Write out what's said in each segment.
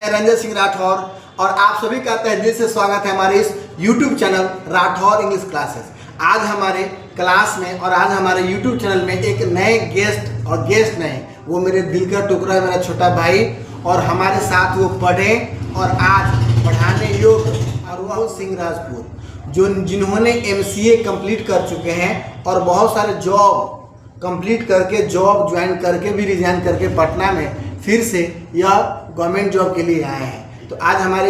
रंजन सिंह राठौर और आप सभी का तहे दिल से स्वागत है हमारे इस YouTube channel Rathore English classes. आज हमारे क्लास में और आज हमारे YouTube चैनल में एक नए गेस्ट नहीं, वो मेरे दिल का टुकड़ा है, मेरा छोटा भाई, और हमारे साथ वो पढ़े और आज पढ़ाने योग्य अरुण सिंह राजपूत जिन्होंने MCA कंप्लीट कर चुके हैं और बहुत सारे जॉब कंप्लीट करके जॉब ज्वाइन करके भी रिजाइन करके पटना में फिर से यह गवर्नमेंट जॉब के लिए आए हैं। तो आज हमारे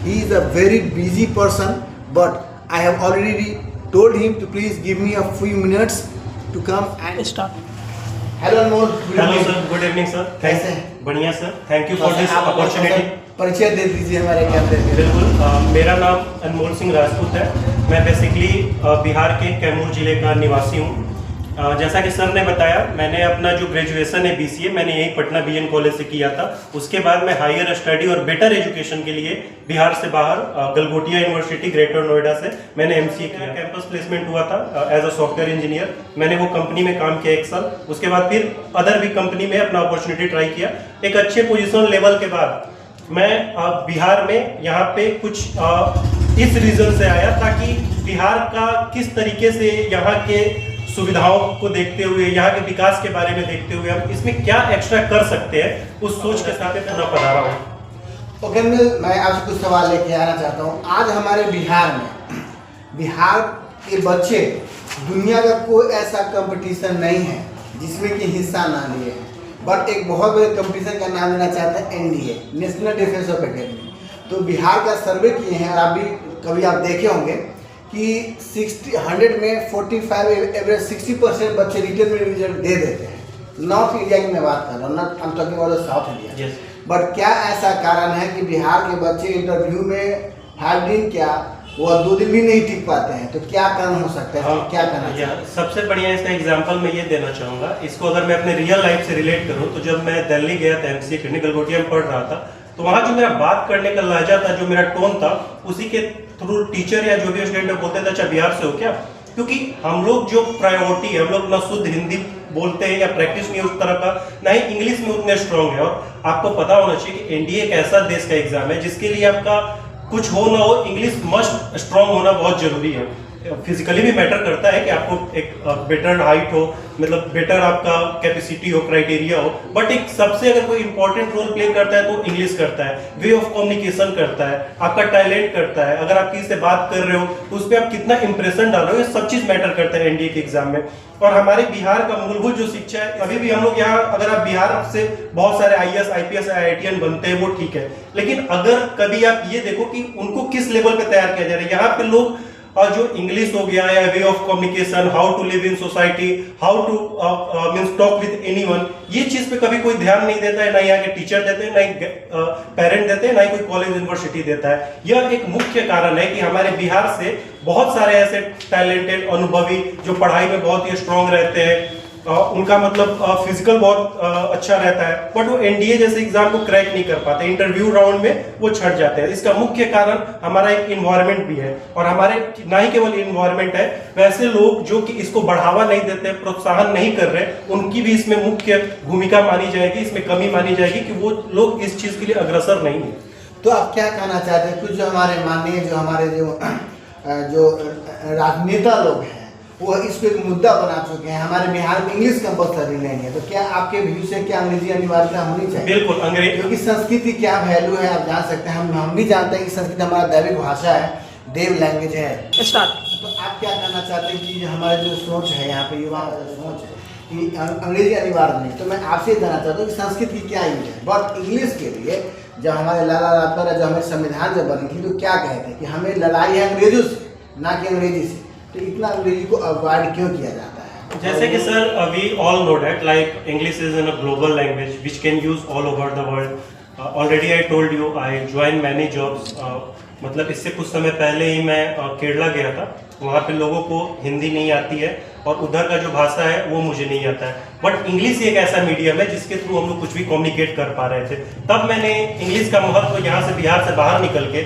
he is a very busy person, but I have already told him to please give me a few minutes to come and start. Hello Anmol. Hello sir, good evening sir. कैसे हैं? बढ़िया sir, thank you for this opportunity. परिचय दे दीजिए हमारे कैमरे में। बिल्कुल, मेरा नाम अनमोल सिंह राजपूत है। मैं बेसिकली बिहार के कैमूर जिले का निवासी हूँ। जैसा कि सर ने बताया, मैंने अपना जो ग्रेजुएशन है BCA मैंने यही पटना BN कॉलेज से किया था। उसके बाद मैं हायर स्टडी और बेटर एजुकेशन के लिए बिहार से बाहर गलगोटिया यूनिवर्सिटी ग्रेटर नोएडा से मैंने MCA किया। कैंपस प्लेसमेंट हुआ था एज अ सॉफ्टवेयर इंजीनियर। मैंने वो कंपनी में काम किया 1 साल। उसके बाद फिर अदर भी कंपनी में अपना अपॉर्चुनिटी ट्राई किया। एक अच्छे पोजिशन लेवल के बाद मैं बिहार में यहाँ पे कुछ इस रीजन से आया ताकि बिहार का किस तरीके से यहाँ के सुविधाओं को देखते हुए, यहाँ के विकास के बारे में देखते हुए हम इसमें क्या एक्स्ट्रा कर सकते हैं, उस सोच के साथ पूरा पधारा हूँ। ओके, मैं आपसे कुछ सवाल लेके आना चाहता हूँ। आज हमारे बिहार के बच्चे दुनिया का कोई ऐसा कंपटीशन नहीं है जिसमें कि हिस्सा ना लिए हैं, बट एक बहुत बड़े कंपटीशन का नाम लेना चाहते हैं NDA, national defence of academy. तो बिहार का सर्वे किए हैं और आप भी कभी आप देखे होंगे कि 100 में 45 एवरेज 60% बच्चे रिटर्न में रिजल्ट दे देते हैं। नॉर्थ इंडिया की मैं बात कर रहा हूँ, not I am talking about south India. But क्या ऐसा कारण है कि बिहार के बच्चे इंटरव्यू में 5 दिन क्या वो 2 दिन भी नहीं टिक पाते हैं? तो क्या कारण हो सकता है? क्या करना चाहिए? सबसे बढ़िया इसका एग्जांपल मैं ये देना चाहूँगा। इसको अगर मैं अपने रियल लाइफ से रिलेट करूँ तो जब मैं दिल्ली गया था MCA करने, गलगोटिया में पढ़ रहा था, तो वहाँ जो मेरा बात करने का लहजा था, जो मेरा टोन था, उसी के थ्रू टीचर या जो भी स्टूडेंट बोलते थे, अच्छा बिहार से हो क्या? क्योंकि हम लोग जो प्रायोरिटी है, हम लोग ना शुद्ध हिंदी बोलते हैं या प्रैक्टिस नहीं उस तरह का, ना ही इंग्लिश में उतने स्ट्रांग है। और आपको पता होना चाहिए कि NDA एक ऐसा देश का एग्जाम है जिसके लिए आपका कुछ हो ना हो, इंग्लिश मस्ट स्ट्रांग होना बहुत जरूरी है। फिजिकली भी मैटर करता है कि आपको एक बेटर हाइट हो, मतलब बेटर आपका कैपेसिटी हो, क्राइटेरिया हो, बट एक सबसे अगर कोई इंपॉर्टेंट रोल प्ले करता है तो इंग्लिश करता है, वे ऑफ कम्युनिकेशन करता है, आपका टैलेंट करता है, अगर आप किसी से बात कर रहे हो तो उस पर आप कितना इंप्रेशन डाल रहे हो, ये सब चीज मैटर करता है NDA के एग्जाम में। और हमारे बिहार का मूलभूत जो शिक्षा है, अभी भी हम लोग यहाँ, अगर आप बिहार से बहुत सारे IAS IPS IITian बनते हैं, वो ठीक है, लेकिन अगर कभी आप ये देखो कि उनको किस लेवल पे तैयार किया जा रहा है, यहाँ पे लोग और जो इंग्लिश हो गया या way of communication, how to live in society, how to means talk with anyone, ये चीज पे कभी कोई ध्यान नहीं देता है, ना यहाँ के टीचर देते हैं, ना ही पेरेंट देते हैं, ना ही कोई कॉलेज यूनिवर्सिटी देता है। यह एक मुख्य कारण है कि हमारे बिहार से बहुत सारे ऐसे टैलेंटेड अनुभवी जो पढ़ाई में बहुत ही स्ट्रांग रहते हैं, उनका मतलब फिजिकल बहुत अच्छा रहता है, बट वो NDA जैसे एग्जाम को क्रैक नहीं कर पाते, इंटरव्यू राउंड में वो छट जाते हैं। इसका मुख्य कारण हमारा एक इन्वायरमेंट भी है, और हमारे ना ही केवल इन्वायरमेंट है, वैसे लोग जो कि इसको बढ़ावा नहीं देते, प्रोत्साहन नहीं कर रहे, उनकी भी इसमें मुख्य भूमिका मानी जाएगी, इसमें कमी मानी जाएगी कि वो लोग इस चीज के लिए अग्रसर नहीं है। तो आप क्या कहना चाहते हैं? कुछ जो हमारे माननीय जो राजनेता लोग हैं वो इसको एक मुद्दा बना चुके हैं, हमारे बिहार में इंग्लिश कंपल्सरी नहीं है, तो क्या आपके व्यू से क्या अंग्रेजी अनिवार्यता होनी चाहिए? बिल्कुल, अंग्रेजी, क्योंकि संस्कृति क्या वैल्यू है आप जान सकते हैं। हम भी जानते हैं कि संस्कृत हमारा दैविक भाषा है, देव लैंग्वेज है। स्टार्ट। तो आप क्या कहना चाहते हैं कि हमारे जो सोच है यहाँ पे युवा सोच है कि अंग्रेजी अनिवार्य नहीं, तो मैं आपसे जानना चाहता हूँ कि संस्कृत की क्या यूज है, बट इंग्लिश के लिए जब हमारे लाला लाजपत जब हमारे संविधान जब बनी थी तो क्या कहते हैं कि हमें लड़ाई है अंग्रेजों से, ना कि अंग्रेजी से, तो इतना अंग्रेजी को अवॉइड क्यों किया जाता है? जैसे कि sir we all know that like English is in a global language which can use all over the world. Already I told you I join many jobs. मतलब इससे कुछ समय पहले ही मैं केरला गया था, वहाँ पे लोगों को हिंदी नहीं आती है और उधर का जो भाषा है वो मुझे नहीं आता है, बट इंग्लिश एक ऐसा मीडियम है जिसके थ्रू हम लोग कुछ भी कम्युनिकेट कर पा रहे थे। तब मैंने इंग्लिश का महत्व यहाँ से बिहार से बाहर निकल के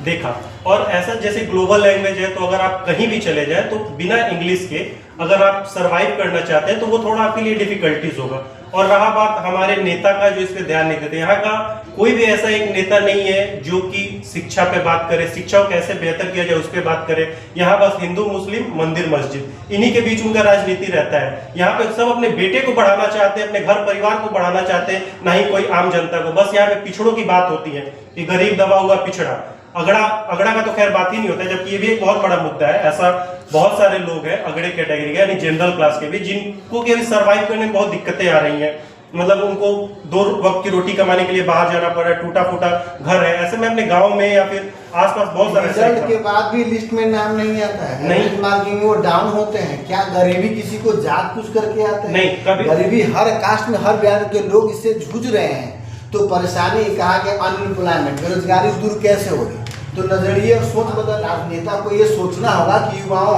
देखा, और ऐसा जैसे ग्लोबल लैंग्वेज है, तो अगर आप कहीं भी चले जाएं तो बिना इंग्लिश के अगर आप सरवाइव करना चाहते हैं तो वो थोड़ा आपके लिए डिफिकल्टीज होगा। और रहा बात हमारे नेता का, जो इस पे ध्यान नहीं देते, यहाँ का कोई भी ऐसा एक नेता नहीं है जो कि शिक्षा पे बात करे, शिक्षा को कैसे बेहतर किया जाए उस पे बात करे। यहाँ बस हिंदू मुस्लिम मंदिर मस्जिद, इन्हीं के बीच उनका राजनीति रहता है। यहाँ पे सब अपने बेटे को बढ़ाना चाहते हैं, अपने घर परिवार को बढ़ाना चाहते हैं, ना ही कोई आम जनता को। बस यहाँ पे पिछड़ों की बात होती है कि गरीब दबा हुआ पिछड़ा, अगड़ा का तो खैर बात ही नहीं होता है, जबकि ये भी एक बहुत बड़ा मुद्दा है। ऐसा बहुत सारे लोग हैं अगड़े कैटेगरी के, यानी जनरल क्लास के भी, जिनको कि अभी सर्वाइव करने में बहुत दिक्कतें आ रही हैं। मतलब उनको 2 वक्त की रोटी कमाने के लिए बाहर जाना पड़ रहा है, टूटा फूटा घर है। ऐसे में अपने गांव में या फिर आसपास बहुत सारे रिजल्ट के बाद भी लिस्ट में नाम नहीं आता है, नहीं मार्किंग वो डाउन होते हैं। क्या गरीबी किसी को जात कुछ करके आते हैं? नहीं, कभी गरीबी हर कास्ट में, हर ब्याज के लोग इससे जूझ रहे हैं। तो परेशानी कहा कि अनएम्प्लॉयमेंट, बेरोजगारी दूर कैसे होगी? तो नजरिए और सोच बदल, नेता को ये सोचना होगा कि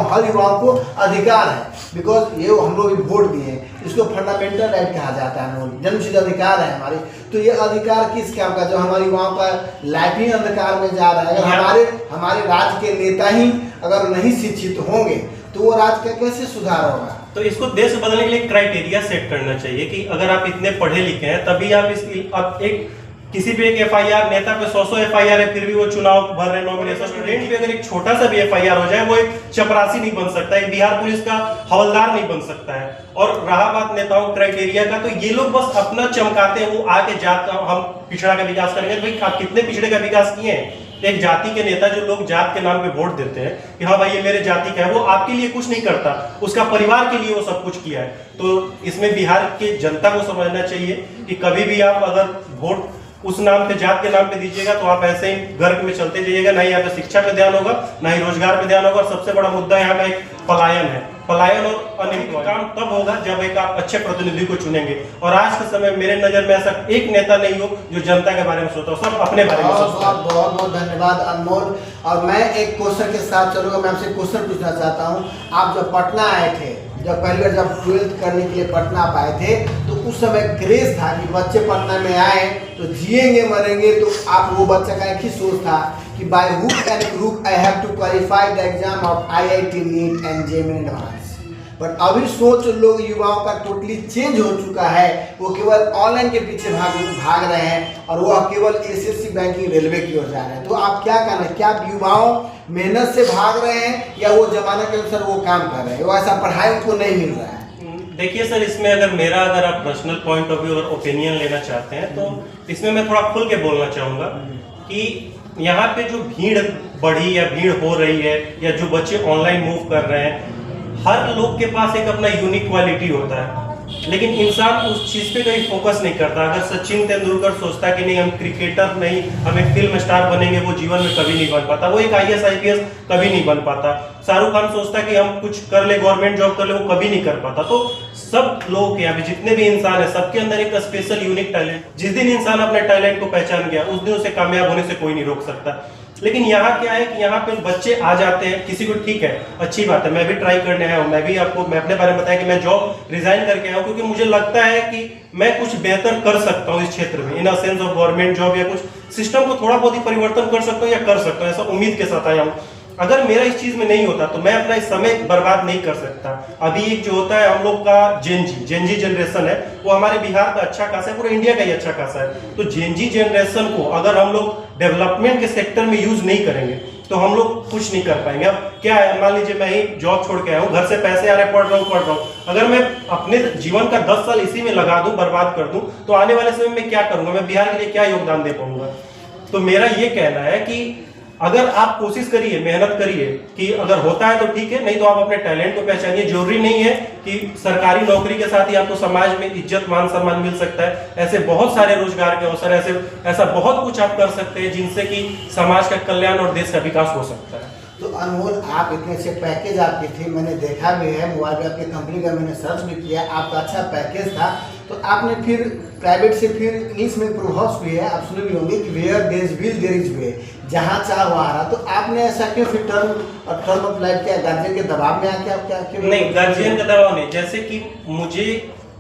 हर युवाओं को अधिकार है। बिकॉज ये हम लोग वोट दिए, इसको फंडामेंटल राइट कहा जाता है, जन्मसिद्ध अधिकार है हमारे। तो ये अधिकार किस काम का, जो हमारे युवाओं का लाइफ ही अंधकार में जा रहा है। अगर हमारे राज्य के नेता ही अगर नहीं शिक्षित होंगे तो वो राज्य का कैसे सुधार होगा? तो इसको देश बदलने के लिए क्राइटेरिया सेट करना चाहिए कि अगर आप इतने पढ़े लिखे हैं तभी आप एक किसी भी एक एफआईआर, नेता पे 100 एफआईआर है फिर भी वो चुनाव भर रहे, नॉमिनेशन। स्टूडेंट पे अगर एक छोटा सा भी एफआईआर हो जाए, वो एक चपरासी नहीं बन सकता, एक बिहार पुलिस का हवलदार नहीं बन सकता है। और रहा बात नेताओं क्राइटेरिया का, तो ये लोग बस अपना चमकाते हैं, वो आके जात का हम पिछड़ा का विकास करेंगे। भाई आप कितने पिछड़े का विकास किए हैं? एक जाति के नेता जो लोग जात के नाम पे वोट देते हैं कि हाँ भाई ये मेरे जाति का है, वो आपके लिए कुछ नहीं करता, उसका परिवार के लिए वो सब कुछ किया है। तो इसमें बिहार की जनता को समझना चाहिए कि कभी भी आप अगर वोट उस नाम पे, जात के नाम पे दीजिएगा तो आप ऐसे ही गर्क में चलते जाइएगा। ना ही यहाँ पे शिक्षा पे ध्यान होगा, ना ही रोजगार पे ध्यान होगा। और सबसे बड़ा मुद्दा यहाँ का एक पलायन है। पलायन और अनियमित काम तब होगा जब एक आप अच्छे प्रतिनिधि को चुनेंगे। और आज के समय मेरे नजर में ऐसा एक नेता नहीं हो जो जनता के बारे में सोचता हो, सब अपने बारे में सोचता है। बहुत बहुत धन्यवाद अनमोल। और मैं एक क्वेश्चन के साथ चलूंगा, मैं आपसे क्वेश्चन पूछना चाहता हूँ। आप जब पटना आए थे, जब पहली बार जब 12th करने के लिए पटना आप आए थे, तो उस समय क्रेज था कि बच्चे पटना में आए तो जिएंगे मरेंगे। तो आप वो बच्चा का एक ही सोच था कि by hook and crook I have to qualify the exam of IIT NEET and JEE advance. But अभी सोच लोग युवाओं का टोटली चेंज हो चुका है। वो केवल ऑनलाइन के पीछे भाग रहे हैं और वो केवल SSC बैंकिंग रेलवे की ओर जा रहे हैं। तो आप क्या कहना है, क्या युवाओं मेहनत से भाग रहे हैं या वो जमाने के अनुसार वो काम कर रहे हैं, वो ऐसा पढ़ाई उनको नहीं मिल रहा है? देखिए सर, इसमें अगर आप पर्सनल पॉइंट ऑफ व्यू और ओपिनियन लेना चाहते हैं तो इसमें मैं थोड़ा खुल के बोलना चाहूँगा कि यहाँ पे जो भीड़ बढ़ी या भीड़ हो रही है या जो बच्चे ऑनलाइन मूव कर रहे हैं, हर लोग के पास एक अपना यूनिक क्वालिटी होता है, लेकिन इंसान उस चीज पे कहीं फोकस नहीं करता। अगर सचिन तेंदुलकर सोचता है कि नहीं हम क्रिकेटर नहीं, हम एक फिल्म स्टार बनेंगे, वो जीवन में कभी नहीं बन पाता। वो एक IAS IPS कभी नहीं बन पाता। शाहरुख खान सोचता है कि हम कुछ कर ले, गवर्नमेंट जॉब कर ले, वो कभी नहीं कर पाता। तो सब लोगों के यहाँ पे जितने भी इंसान है, सबके अंदर एक स्पेशल यूनिक टैलेंट। जिस दिन इंसान अपने टैलेंट को पहचान गया, उस दिन उसे कामयाब होने से कोई नहीं रोक सकता। लेकिन यहाँ क्या है कि यहाँ पे बच्चे आ जाते हैं, किसी को ठीक है, अच्छी बात है, मैं भी ट्राई करने आया हूँ। मैं अपने बारे में बताया कि मैं जॉब रिजाइन करके आया हूँ क्योंकि मुझे लगता है कि मैं कुछ बेहतर कर सकता हूँ इस क्षेत्र में, in a sense of government job, या कुछ सिस्टम को थोड़ा बहुत ही परिवर्तन कर सकता हूँ या कर सकता हूँ, ऐसा उम्मीद के साथ आया हूँ। अगर मेरा इस चीज में नहीं होता तो मैं अपना इस समय बर्बाद नहीं कर सकता। अभी एक जो होता है हम लोग का जेनजी जनरेशन है, वो हमारे बिहार का अच्छा खासा है, पूरे इंडिया का ही अच्छा खासा है। तो जेनजी जनरेशन को अगर हम लोग डेवलपमेंट के सेक्टर में यूज नहीं करेंगे तो हम लोग कुछ नहीं कर पाएंगे। अब क्या है, मान लीजिए मैं ही जॉब छोड़ के आया हूँ, घर से पैसे आ रहे, पढ़ रहा हूँ। अगर मैं अपने जीवन का 10 साल इसी में लगा दूं, बर्बाद कर दूं, तो आने वाले समय में क्या करूंगा, मैं बिहार के लिए क्या योगदान दे पाऊंगा। तो मेरा ये कहना है कि अगर आप कोशिश करिए, मेहनत करिए, कि अगर होता है तो ठीक है, नहीं तो आप अपने टैलेंट को पहचानिए। जरूरी नहीं है कि सरकारी नौकरी के साथ ही आपको समाज में इज्जत मान सम्मान मिल सकता है। ऐसे बहुत सारे रोजगार के अवसर, ऐसा बहुत कुछ आप कर सकते हैं जिनसे कि समाज का कल्याण और देश का विकास हो सकता है। तो अनमोल, आप इतने अच्छे पैकेज आपके थे, मैंने देखा भी है, मोबाइल पे आपके कंपनी का मैंने सर्च भी किया, आपका अच्छा पैकेज था। तो आपने फिर प्राइवेट से फिर इंग्लिश में प्रोवर्ब्स भी है, आप सुने भी होंगे कि where there is will there is way, जहाँ चाह वहाँ रहा। तो आपने ऐसा क्यों फिर टर्म ऑफ लाइफ क्या गार्जियन के दबाव में आके आप क्या क्यों? नहीं, गार्जियन का दबाव नहीं। जैसे कि मुझे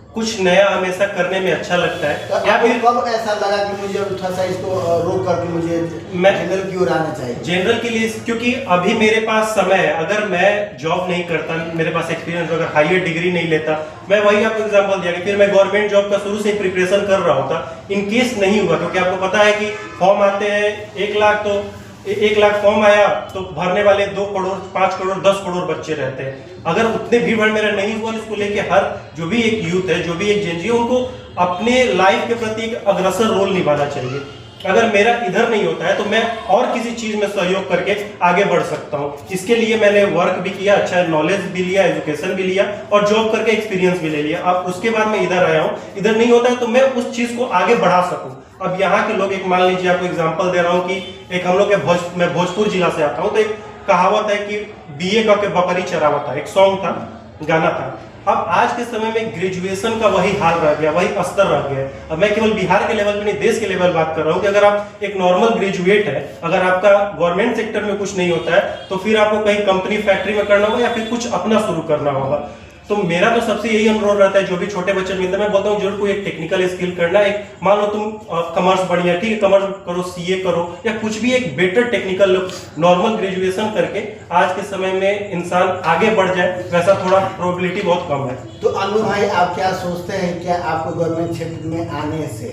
कुछ नया हमेशा करने में अच्छा लगता है। तो या आपको फिर कब ऐसा लगा कि मुझे थोड़ा सा इसको रोक करके मुझे जनरल की ओर आना चाहिए? जनरल के लिए क्योंकि अभी मेरे पास समय है, अगर मैं जॉब नहीं करता, मेरे पास एक्सपीरियंस, अगर हायर डिग्री नहीं लेता, मैं वही आपको एग्जांपल दिया कि फिर मैं गवर्नमेंट जॉब का शुरू से ही प्रिपरेशन कर रहा होता। इन केस नहीं हुआ, क्योंकि आपको पता है कि फॉर्म आते हैं 1 लाख, तो 1 लाख फॉर्म आया तो भरने वाले 2 करोड़ 5 करोड़ 10 करोड़ बच्चे रहते हैं। अगर उतने भीड़ भाड़ मेरा नहीं हुआ, इसको लेके हर जो भी एक यूथ है, जो भी एक जेनजी है, उनको अपने लाइफ के प्रति एक अग्रसर रोल निभाना चाहिए। अगर मेरा इधर नहीं होता है तो मैं और किसी चीज में सहयोग करके आगे बढ़ सकता हूँ। इसके लिए मैंने वर्क भी किया, अच्छा नॉलेज भी लिया, एजुकेशन भी लिया और जॉब करके एक्सपीरियंस भी ले लिया। अब उसके बाद मैं इधर आया हूँ। इधर नहीं होता है तो मैं उस चीज को आगे बढ़ा सकूं। अब यहाँ के लोग, एक मान लीजिए आपको एग्जांपल दे रहा हूँ कि एक हम लोग मैं भोजपुर जिला से आता हूँ, तो एक कहावत है कि बीए का के बकरी चरावत था, एक सॉन्ग था, गाना था। अब आज के समय में ग्रेजुएशन का वही हाल रह गया, वही स्तर रह गया। अब मैं केवल बिहार के लेवल पे नहीं, देश के लेवल बात कर रहा हूँ कि अगर आप एक नॉर्मल ग्रेजुएट है, अगर आपका गवर्नमेंट सेक्टर में कुछ नहीं होता है तो फिर आपको कहीं कंपनी फैक्ट्री में करना होगा या फिर कुछ अपना शुरू करना होगा। तो मेरा तो सबसे यही अनुरोध रहता है, जो भी छोटे बच्चे मिलते हैं, मैं बोलता हूँ जरूर कोई एक टेक्निकल स्किल करना। एक मान लो तुम कॉमर्स बढ़िया, ठीक है, कॉमर्स करो, सीए करो, या कुछ भी एक बेटर टेक्निकल नॉर्मल ग्रेजुएशन करके आज के समय में इंसान आगे बढ़ जाए, वैसा थोड़ा प्रोबेबिलिटी बहुत कम है। तो अनु भाई, आप क्या सोचते हैं, क्या आपको गवर्नमेंट क्षेत्र में आने से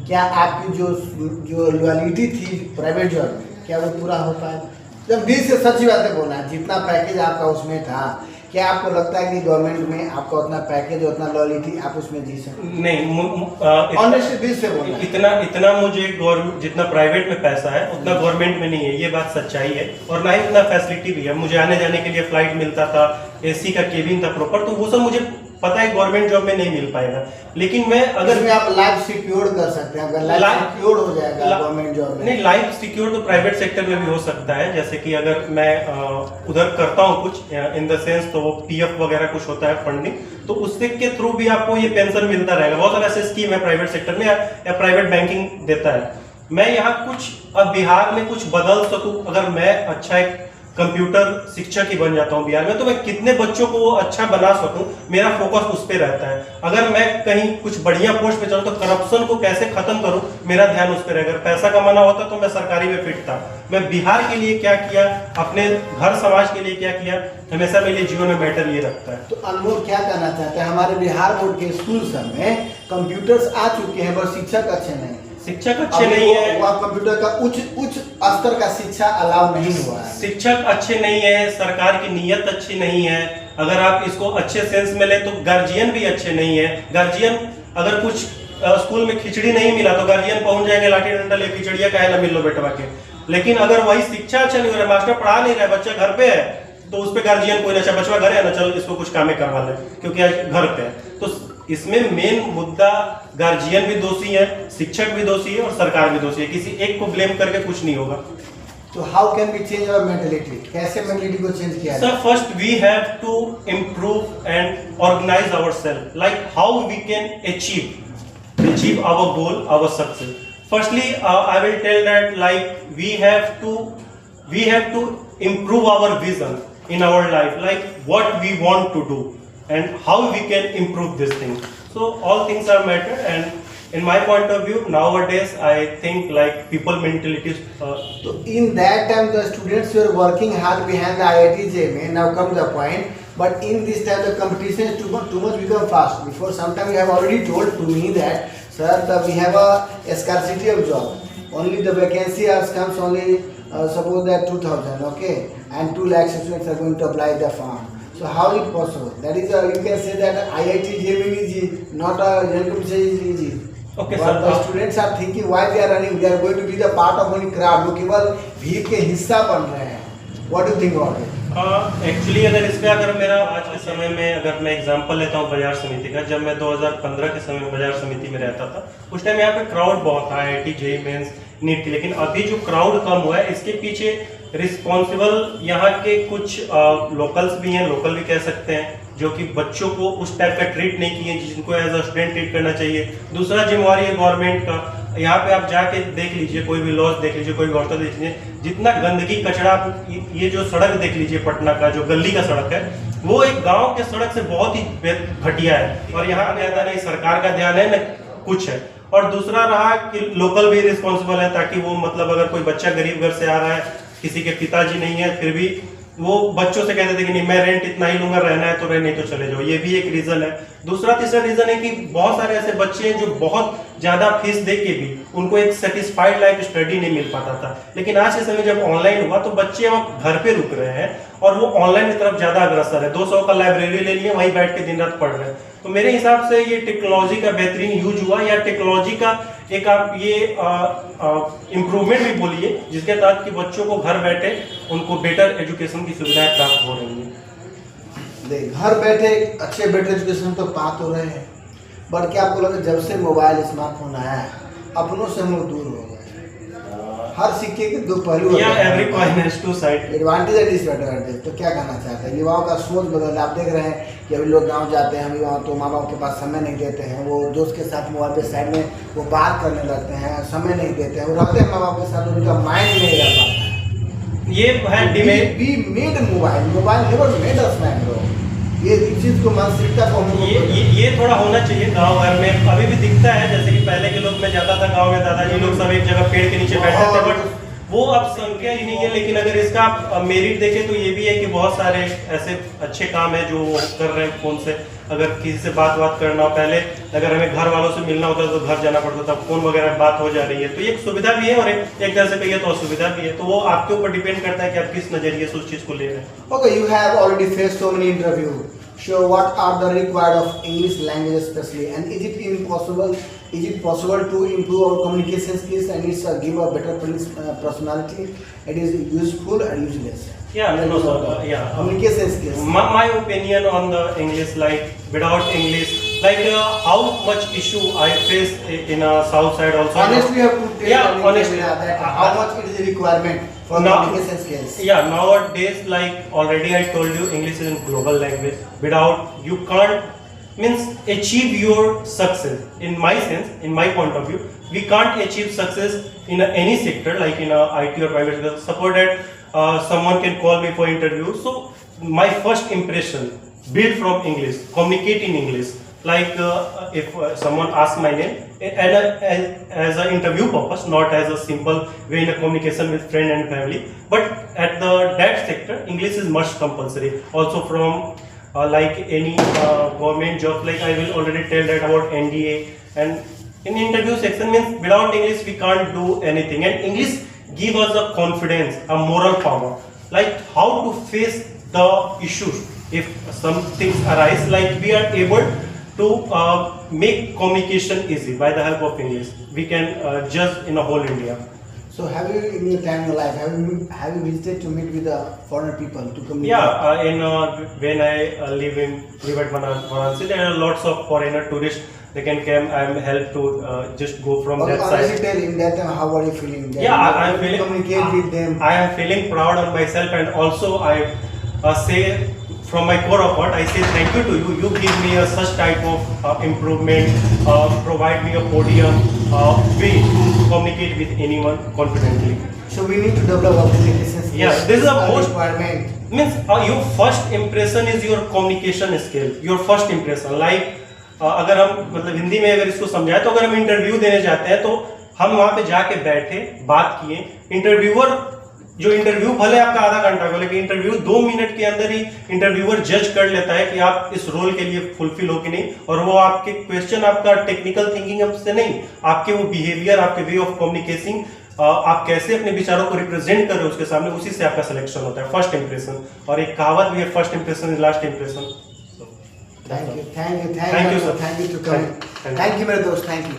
क्या आपकी जो लॉयल्टी थी प्राइवेट जॉब में, क्या वो पूरा हो पाए? जब दिल से सच्ची बातें बोलना है, जितना पैकेज आपका उसमें था, क्या आपको लगता है कि गवर्नमेंट में आपका उतना पैकेज, उतना लॉयल्टी आप उसमें जी सकते? नहीं, ऑनेस्टली दिल से बोलना। इतना मुझे गवर्नमेंट, जितना प्राइवेट में पैसा है उतना गवर्नमेंट में नहीं है, ये बात सच्चाई है। और ना ही उतना फैसिलिटी भी है। मुझे आने जाने के लिए फ्लाइट मिलता था, एसी का केबिन था प्रॉपर, तो वो सब मुझे पता है गवर्नमेंट जॉब में नहीं मिल पाएगा। लेकिन मैं अगर इसमें आप लाइफ सिक्योर कर सकते हैं, अगर लाइफ सिक्योर हो जाएगा गवर्नमेंट जॉब में। नहीं, लाइफ सिक्योर तो प्राइवेट सेक्टर में भी हो सकता है। जैसे कि अगर मैं उधर करता हूँ कुछ इन द सेंस, तो पीएफ वगैरह कुछ होता है फंडिंग, तो उससे के थ्रू भी आपको ये पेंशन मिलता रहेगा। बहुत सारा ऐसे स्कीम है प्राइवेट सेक्टर में, या प्राइवेट बैंकिंग देता है। मैं यहाँ कुछ अब बिहार में कुछ बदल सकूं, अगर मैं अच्छा एक कंप्यूटर शिक्षक ही बन जाता हूँ बिहार में, तो मैं कितने बच्चों को वो अच्छा बना सकूं, मेरा फोकस उस पर रहता है। अगर मैं कहीं कुछ बढ़िया पोस्ट पे चलूं तो करप्शन को कैसे खत्म करूं, मेरा ध्यान उस पर रहेगा। अगर पैसा कमाना होता तो मैं सरकारी में फिट था। मैं बिहार के लिए क्या किया, अपने घर समाज के लिए क्या किया, हमेशा मेरे लिए जीवन में मैटर ये रखता है। तो अनमोल क्या कहना चाहते हैं? हमारे बिहार बोर्ड के स्कूल सब में कंप्यूटर्स आ चुके हैं, बस शिक्षक अच्छे नहीं, शिक्षक अच्छे नहीं है, वहाँ कंप्यूटर का उच्च स्तर का शिक्षा अलाउ नहीं हुआ है। शिक्षक अच्छे नहीं है, सरकार की नीयत अच्छी नहीं है। अगर आप इसको अच्छे सेंस में ले तो गार्जियन भी अच्छे नहीं है। गार्जियन अगर कुछ स्कूल में खिचड़ी नहीं मिला तो गार्जियन पहुंच जाएंगे लाठी डंडा ले, खिचड़िया काहे ना मिल लो बेटवा के। लेकिन अगर वही शिक्षा अच्छा नहीं हो रहा, मास्टर पढ़ा नहीं रहा, बच्चा घर पे है, तो उस पर गार्जियन कोई ना, बच्चा घर है ना, चल इसको कुछ कामें करवा ले, क्योंकि आज घर पे है। तो इसमें मेन मुद्दा गार्जियन भी दोषी है, शिक्षक भी दोषी है और सरकार भी दोषी है। किसी एक को ब्लेम करके कुछ नहीं होगा। तो how can we change our mentality? कैसे मेंटालिटी को चेंज किया जाए? Sir, first we have to improve and organise ourselves, like how we can achieve our goal, our success. Firstly, I will tell that like we have to improve our vision in our life, like what we want to do and how we can improve this thing. So all things are matter, and in my point of view nowadays I think like people mentalities. So in that time the students were working hard behind the IIT JEE. Now come the point. But in this time the competition is too much become fast. Before some time you have already told to me that sir, we have a scarcity of job. Only the vacancy comes only suppose that 2000, okay, and 2 lakh students are going to apply the form. So how is it possible? That is you can say that IIT JEE is easy, not a general competition is easy. Okay, but sir, the students are thinking why they are running. They are going to be the part of only crowd. वो केवल भीड़ के हिस्सा बन रहे हैं. What do you think about it? Actually अगर इस पे अगर मेरा आज के समय में अगर मैं एग्जांपल लेता हूँ बाजार समिति का, जब मैं 2015 के समय में बाजार समिति में रहता था, उस टाइम यहाँ पे क्राउड बहुत था, IIT JEE मेंस नीट की। लेकिन अभी जो क्राउड कम हुआ है, इसके पीछे रिस्पॉन्सिबल यहाँ के कुछ लोकल्स भी हैं, लोकल भी कह सकते हैं, जो कि बच्चों को उस टाइप का ट्रीट नहीं किए जिनको एज अ स्टूडेंट ट्रीट करना चाहिए। दूसरा जिम्मेवारी है गवर्नमेंट का। यहाँ पे आप जाके देख लीजिए, कोई भी लॉज देख लीजिए, कोई हॉस्टल देख लीजिए, जितना गंदगी कचरा, ये जो सड़क देख लीजिए पटना का जो गली का सड़क है, वो एक गांव के सड़क से बहुत ही घटिया है, और यहाँ ज्यादा नहीं सरकार का ध्यान है न कुछ है। और दूसरा रहा कि लोकल भी रिस्पॉन्सिबल है, ताकि वो मतलब अगर कोई बच्चा गरीब घर से आ रहा है, किसी के पिताजी नहीं है, फिर भी वो बच्चों से कहते थे कि नहीं मैं रेंट इतना ही लूंगा, रहना है तो रह, नहीं तो चले जाओ। ये भी एक रीजन है। दूसरा तीसरा रीजन है कि बहुत सारे ऐसे बच्चे हैं जो बहुत ज्यादा फीस दे के भी उनको एक सेटिस्फाइड लाइफ स्टडी नहीं मिल पाता था। लेकिन आज के समय जब ऑनलाइन हुआ तो बच्चे अब घर पे रुक रहे हैं और वो ऑनलाइन की तरफ ज्यादा अग्रसर है। 200 का लाइब्रेरी ले लिए, वहीं बैठ के दिन रात पढ़ रहे हैं। तो मेरे हिसाब से ये टेक्नोलॉजी का बेहतरीन यूज हुआ, या टेक्नोलॉजी का एक आप ये इम्प्रूवमेंट भी बोलिए, जिसके तहत कि बच्चों को घर बैठे उनको बेटर एजुकेशन की सुविधाएं प्राप्त हो रही हैं। देख, घर बैठे अच्छे बेटर एजुकेशन तो पा तो रहे हैं, बट क्या आपको लगा जब से मोबाइल स्मार्टफोन आया है अपनों से हम लोग दूर हो गए। हर सिक्के के दो पहलू होते हैं, every coin has two side, advantage and disadvantage. तो क्या कहना चाहते हैं, युवाओं का सोच बदल। आप देख रहे हैं कि अभी लोग गांव जाते हैं, हम युवा तो माँ बाप के पास समय नहीं देते हैं, वो दोस्त के साथ मोबाइल पे साइड में वो बात करने लगते हैं, समय नहीं देते हैं, वो रहते हैं माँ बाप के साथ, उनका माइंड नहीं रह पाता। ये है डिमेट। We made mobile never made us man bro. ये चीज को मानसिकता को ये थोड़ा होना चाहिए गांव घर में। अभी भी दिखता है जैसे कि पहले के लोग, मैं जाता था गांव में, दादाजी लोग सब एक जगह पेड़ के नीचे बैठे थे, बट वो अब संख्या ही नहीं है। लेकिन अगर इसका मेरिट देखें तो ये भी है कि बहुत सारे ऐसे अच्छे काम है जो कर रहे हैं फोन से। अगर किसी से बात करना हो, पहले अगर हमें घर वालों से मिलना होता तो घर जाना पड़ता था, फोन वगैरह बात हो जा रही है। तो ये एक सुविधा भी है और एक तरह से कहिए तो असुविधा भी है। तो वो आपके ऊपर डिपेंड करता है कि आप किस नजरिए से उस चीज को ले रहे हैं। Okay, you have already faced so many interviews. So what are the required of English language especially, and is it possible to improve our communication skills and it's give a better personality? It is useful and useless. Yeah, no, yeah. Communication skills. My opinion on the English, like without English, like how much issue I face in a south side also. Honestly, you have to tell Yeah, honestly. that how much it is a requirement for communication skills. Yeah, nowadays, like already I told you, English is a global language. Without you can't achieve your success. In my sense, in my point of view, we can't achieve success in any sector, like in a IT or private sector. Suppose that someone can call me for interview. So my first impression, build from English, communicate in English. Like if someone asks my name, as an interview purpose, not as a simple way in a communication with friend and family, but at that sector, English is must compulsory. Also from like any government job, like I will already tell that about NDA, and in interview section means without English we can't do anything, and English give us a confidence, a moral power, like how to face the issues if some things arise, like we are able to make communication easy by the help of English. We can judge in a whole India. So have you in your time in your life have you visited to meet with the foreign people to communicate? Yeah, when I live at Varanasi, there are lots of foreigner tourists. They can come and help to just go from that side. Honestly, tell in that time how are you feeling? Yeah, I am feeling. Communicate with them. I am feeling proud on myself, and also I say from my core of heart, I say thank you to you. You give me such type of improvement, provide me a podium, way to communicate with anyone confidently. So we need to develop our communication skills. Yeah, this is a most requirement. Means your first impression is your communication skill. Your first impression, like अगर हम मतलब हिंदी में अगर इसको समझाए तो अगर हम इंटरव्यू देने जाते हैं तो हम वहां पे जाके बैठे, बात किए, इंटरव्यूअर जो इंटरव्यू भले आपका आधा घंटा का, लेकिन इंटरव्यू 2 मिनट के अंदर ही इंटरव्यूअर जज कर लेता है कि आप इस रोल के लिए फुलफिल हो कि नहीं। और वो आपके क्वेश्चन आपका टेक्निकल थिंकिंग से नहीं, आपके वो बिहेवियर, आपके वे ऑफ कम्युनिकेटिंग, आप कैसे अपने विचारों को रिप्रेजेंट कर रहे हो उसके सामने, उसी से आपका सिलेक्शन होता है, फर्स्ट इंप्रेशन। और एक कहावत भी है, first impression is last impression. Thank you, sir. Thank you to come. Thank you, मेरे दोस्त. Thank you.